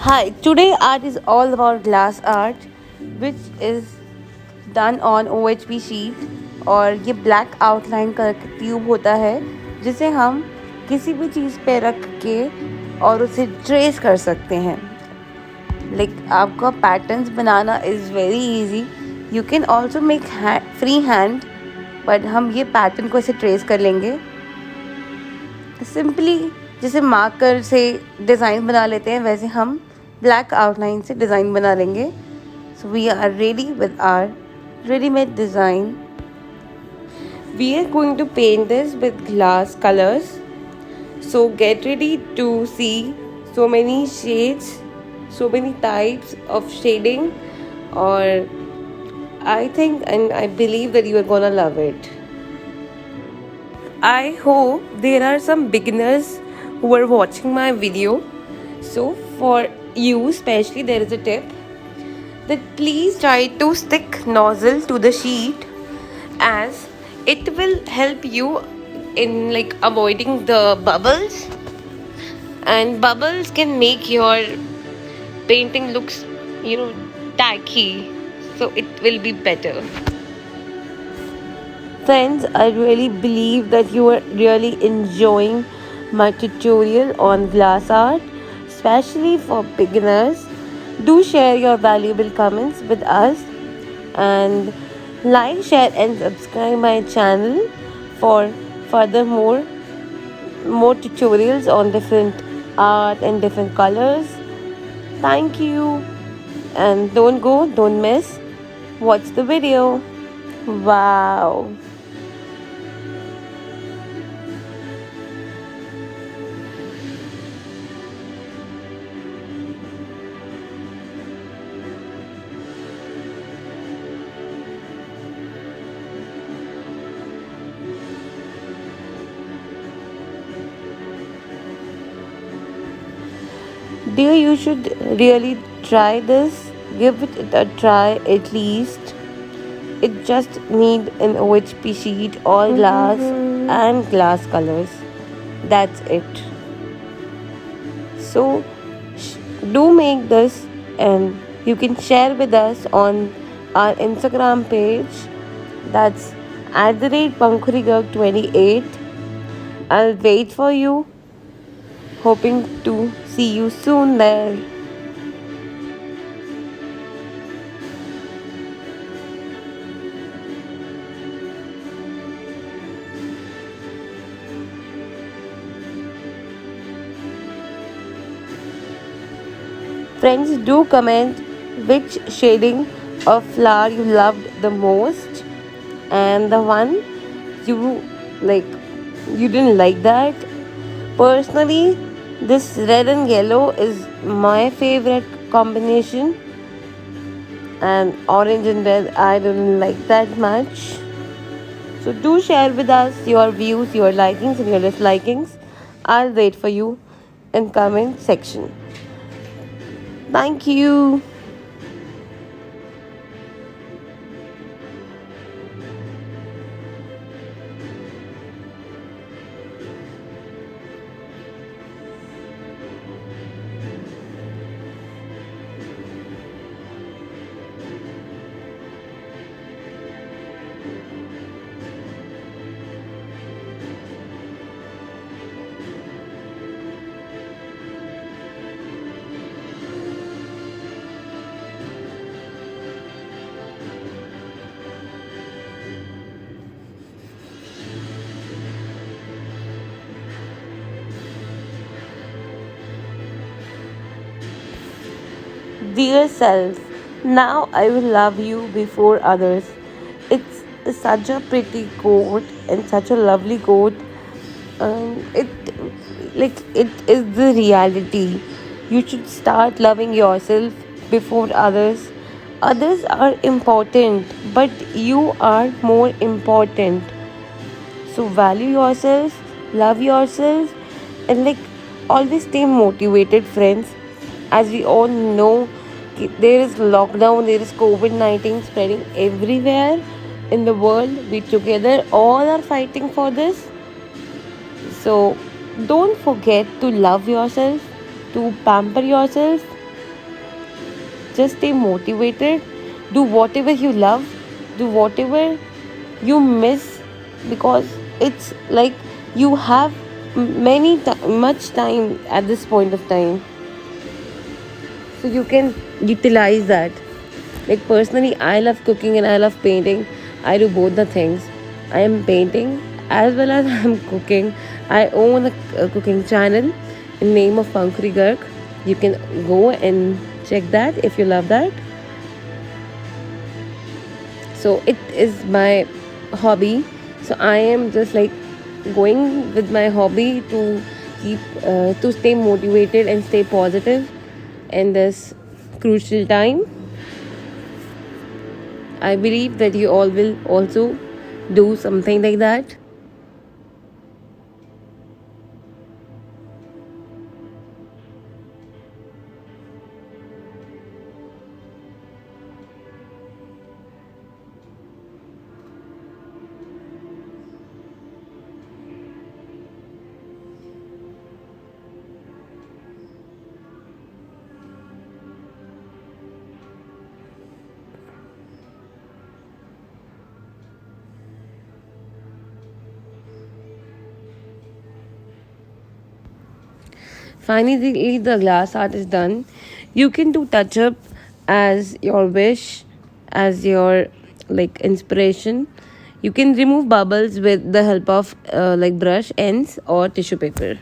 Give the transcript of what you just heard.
Hi, today art is all about glass art, which is done on OHP sheet और ये black outline का tube होता है जिसे हम किसी भी चीज़ पे रख के और उसे ट्रेस कर सकते हैं. आपका patterns banana is very easy. You can also make free hand, but हम ये पैटर्न को ऐसे ट्रेस कर लेंगे सिंपली. जैसे मार्कर से डिज़ाइन बना लेते हैं वैसे हम ब्लैक आउटलाइन से डिज़ाइन बना लेंगे. So we are ready with our ready-made design. We are going to paint this with glass colors. So get ready to see so many shades, so many types of shading, or I think and I believe that you are gonna love it. I hope there are some beginners who are watching my video. So for you especially, there is a tip that please try to stick nozzle to the sheet, as it will help you in avoiding the bubbles, and bubbles can make your painting looks tacky, so it will be better. Friends, I really believe that you are really enjoying my tutorial on glass art, especially for beginners. Do share your valuable comments with us, and like, share and subscribe my channel for further more tutorials on different art and different colors. Thank you, and don't miss, watch the video. Wow. Dear, you should really try this. Give it a try at least. It just need an OHP sheet, all glass and glass colors. That's it. So do make this, and you can share with us on our Instagram page. That's @PankhuriGurg28. I'll wait for you. Hoping to see you soon there. Friends, do comment which shading of flower you loved the most, and the one you you didn't like that. Personally, this red and yellow is my favorite combination, and orange and red I don't like that much. So do share with us your views, your likings and your dislikings. I'll wait for you in comment section. Thank you. Dear self, now I will love you before others. It's such a pretty quote and such a lovely quote. It is the reality. You should start loving yourself before others. Others are important, but you are more important. So value yourself, love yourself, and always stay motivated, friends. As we all know, there is lockdown, there is COVID-19 spreading everywhere in the world. We together all are fighting for this. So don't forget to love yourself, to pamper yourself, just stay motivated, do whatever you love, do whatever you miss, because it's like you have much time at this point of time, so you can utilize that. Like personally, I love cooking and I love painting. I do both the things. I am painting as well as I am cooking. I own a cooking channel in name of Pankuri Garg. You can go and check that if you love that. So it is my hobby. So I am just like going with my hobby to keep to stay motivated and stay positive in this crucial time. I believe that you all will also do something like that. Finally, the glass art is done. You can do touch up as your wish, as your like inspiration. You can remove bubbles with the help of like brush ends or tissue paper.